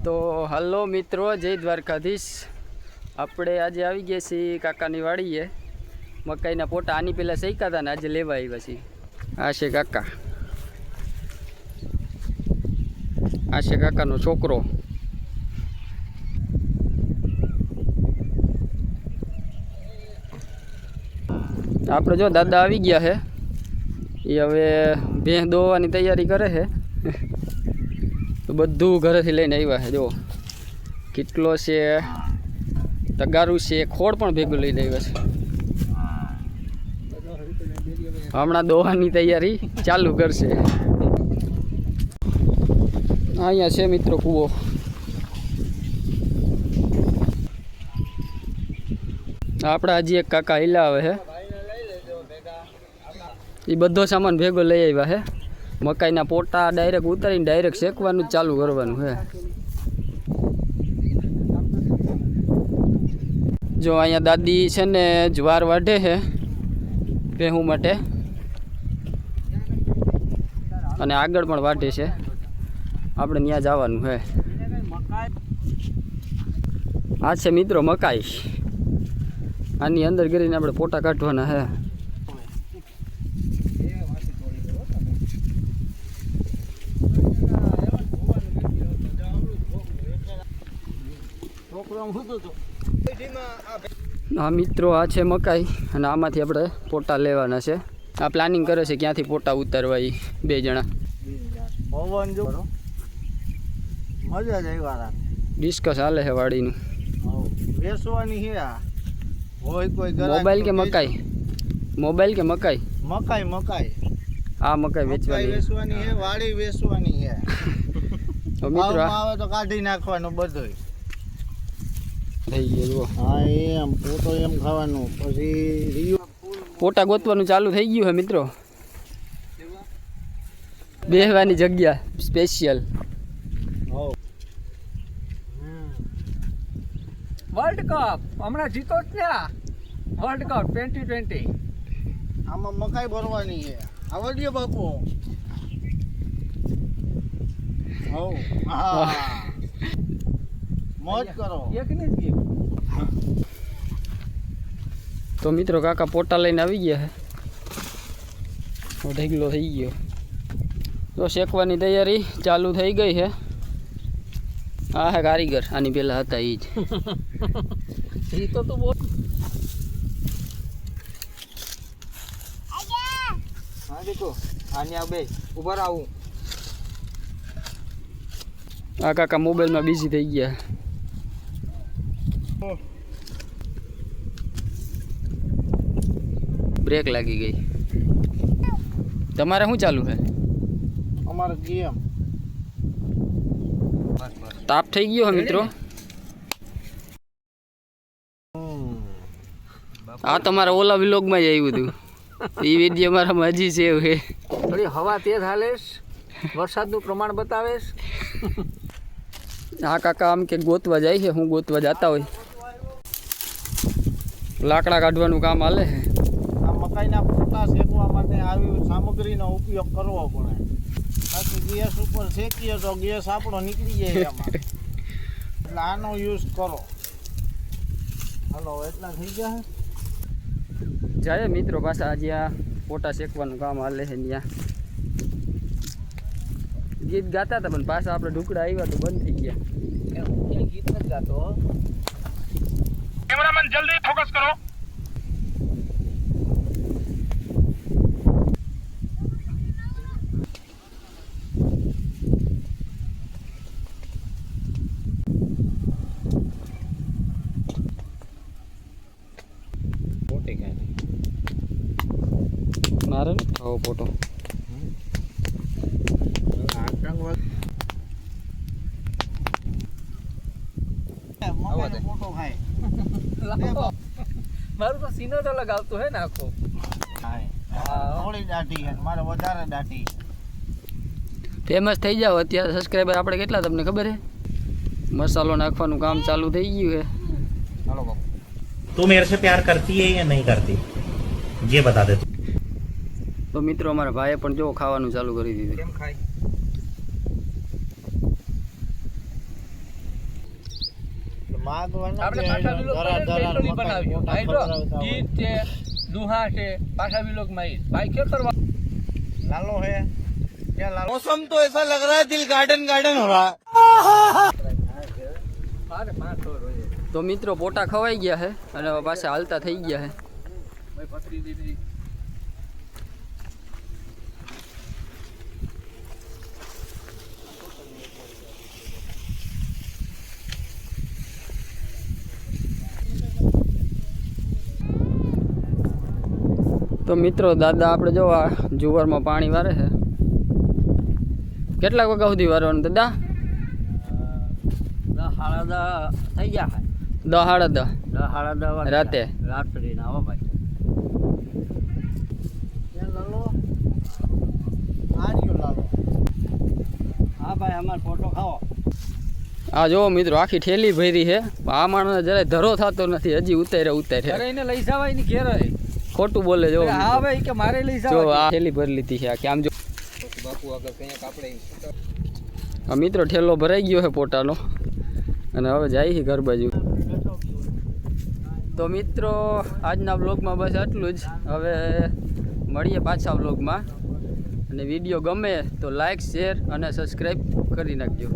તો હલો મિત્રો, જય દ્વારકાધીશ। આપણે આજે આવી ગયા છીએ કાકાની વાડીએ। મકાઈના પોટા આની પહેલાં શેક્યા હતા ને આજે લેવા આવ્યા છીએ। આ છે કાકા, આ છે કાકાનો છોકરો। આપણે જો દાદા આવી ગયા છે, એ હવે ભેંસ દોવાની તૈયારી કરે છે। તો બધું ઘરેથી લઈને આવ્યા છે। જો કેટલો છે, તગારું છે, ખોળ પણ ભેગું લઈને આવ્યા છે। હમણાં દોવાની તૈયારી ચાલુ કરશે। અહીંયા છે મિત્રો કૂવો। આપણા હજી એક કાકા હિલા આવે છે, એ બધો સામાન ભેગો લઈ આવ્યા છે। મકાઈના પોટા ડાયરેક્ટ ઉતારીને ડાયરેક્ટ શેકવાનું જ ચાલુ કરવાનું છે। જો અહીંયા દાદી છે ને જ્વાર વાઢે છે ભેહું માટે, અને આગળ પણ વાઢે છે। આપણે ત્યાં જવાનું છે। આ છે મિત્રો મકાઈ, આની અંદર કરીને આપણે પોટા કાઢવાના છે। હા મિત્રો, આ છે મકાઈ અને આમાંથી આપણે પોટા લેવાના છે। આ પ્લાનિંગ કરે છે ક્યાંથી પોટા ઉતારવા, એ બે જણા ડિસ્કસ હાલે છે વાડીનું। મોબાઈલ કે મકાઈ? મોબાઈલ કે મકાઈ? મકાઈ મકાઈ આ મકાઈ વેચવાની છે, વાડી વેચવાની છે। તો મિત્રો આવે તો કાઢી નાખવાનું બધું થઈ ગયું। હા એમ પોતો એમ ખાવાનું, પછી પોટા ગોતવાનું ચાલુ થઈ ગયું છે મિત્રો। બેહવાની જગ્યા સ્પેશિયલ। વર્લ્ડ કપ હમણાં જીતો જ ને, વર્લ્ડ કપ 2020 આમાં મકાઈ ભરવાની છે। આવડ્યો બાપુ? હા મોજ કરો એક ને જ ગયું। તો મિત્રો કાકા પોટા લઈને આવી ગયા છે, ઢગલો થઈ ગયો। તો શેકવાની તૈયારી ચાલુ થઈ ગઈ છે। આ હે કારીગર, આની પહેલા હતા એ જ। જીતો તો બહુ। હા દેખો આની આ બે ઉભા આવું। આ કાકા મોબાઈલમાં બિઝી થઈ ગયા। બ્રેક લાગી ગઈ। તમારે શું ચાલુ છે? અમારે ગેમ તાપ થઈ ગયો છે મિત્રો। આ તમારા ઓલા વ્લોગમાં જ આવ્યું હતું, એ વિડીયો મારામાં હજી સેવ છે। થોડી હવા તેજ હાલેશ, વરસાદનું પ્રમાણ બતાવેશ। આ કાકા આમ કે ગોતવા જાય છે, હું ગોતવા જતા હોય, લાકડા કાઢવાનું કામ હાલે છે। આ મકાઈના પોટા શેકવા માટે આવી સામગ્રીનો ઉપયોગ કરવો પડે, બાકી ગેસ ઉપર શેકીએ તો ગેસ આપણો નીકળી જાય એમાં। એટલે આનો યુઝ કરો। હાલો એટલા થઈ ગયા જાય મિત્રો પાછા આજે આ પોટા શેકવાનું કામ હાલે છે। ત્યાં ગીત ગાતા હતા પણ પાછા આપણે ઢુકડા આવ્યા તો બંધ થઈ ગયા। ક્યાં ગીત નથી ગાતો। कैमरामैन जल्दी फोकस करो। મારે ખાવો પોટો। મોટો ખાય મારું તો સીનો જ અલગ આવતો હે ને આખો। થોડી દાઢી છે, મારે વધારે દાઢી। ફેમસ થઈ જાવ અત્યારે સબસ્ક્રાઈબર આપણે કેટલા તમને ખબર છે? મસાલો નાખવાનું કામ ચાલુ થઈ ગયું છે। હાલો બાપુ, तू मेरे से प्यार करती है या नहीं करती, ये बता दे। તો મિત્રો અમારા ભાઈએ પણ જો ખાવાનું ચાલુ કરી દીધું। કેમ ખાય? માગવાના આપણે બે પાછા વિલોક ધરા ધરા પેટ્રોલી બનાવ્યું મોટા હાઈડ્રો ખવડાવતા હોય. ગીત છે દુહા છે પાછા વિલોકમાં ઈ ભાઈ ખેતરમાં લાલો है क्या लालो मौसम तो ऐसा लग रहा है दिल गार्डन गार्डन हो रहा है મારે 500 રોજે તો મિત્રો પોટા ખવાઈ ગયા છે અને હવે પાછા હાલતા થઈ ગયા છે. ભાઈ પકડી દીધી તો મિત્રો દાદા આપણે જો આ જુવારમાં પાણી વારે છે. કેટલા વાગ્યા સુધી વારવાનું દાદા? 10 થઈ ગયા 10 10 10 રાતે રાત્રે ના હો ભાઈ क्या लालो आरियो लालो હા ભાઈ અમાર ફોટો ખાઓ આ જો મિત્રો આખી ઠેલી ભરી છે. આ માણસ જરાય ધરો થતો નથી, હજી ઉતારે ઘરે એને લઈ જવાય ને ઘેર ખોટું બોલે જો હા ભાઈ કે મારે લઈ જો જવાય આ ઠેલી ભરી લીધી છે આખી. આમ જો બાપુ આગળ કઈ આપણે આ મિત્રો ઠેલો ભરાઈ ગયો છે પોટાનો અને હવે જાય છે ઘર બાજુ. તો મિત્રો આજના બ્લોગમાં બસ આટલું જ. હવે મળીએ પાછા બ્લોગમાં અને વિડીયો ગમે તો લાઈક શેર અને સબસ્ક્રાઈબ કરી નાખજો.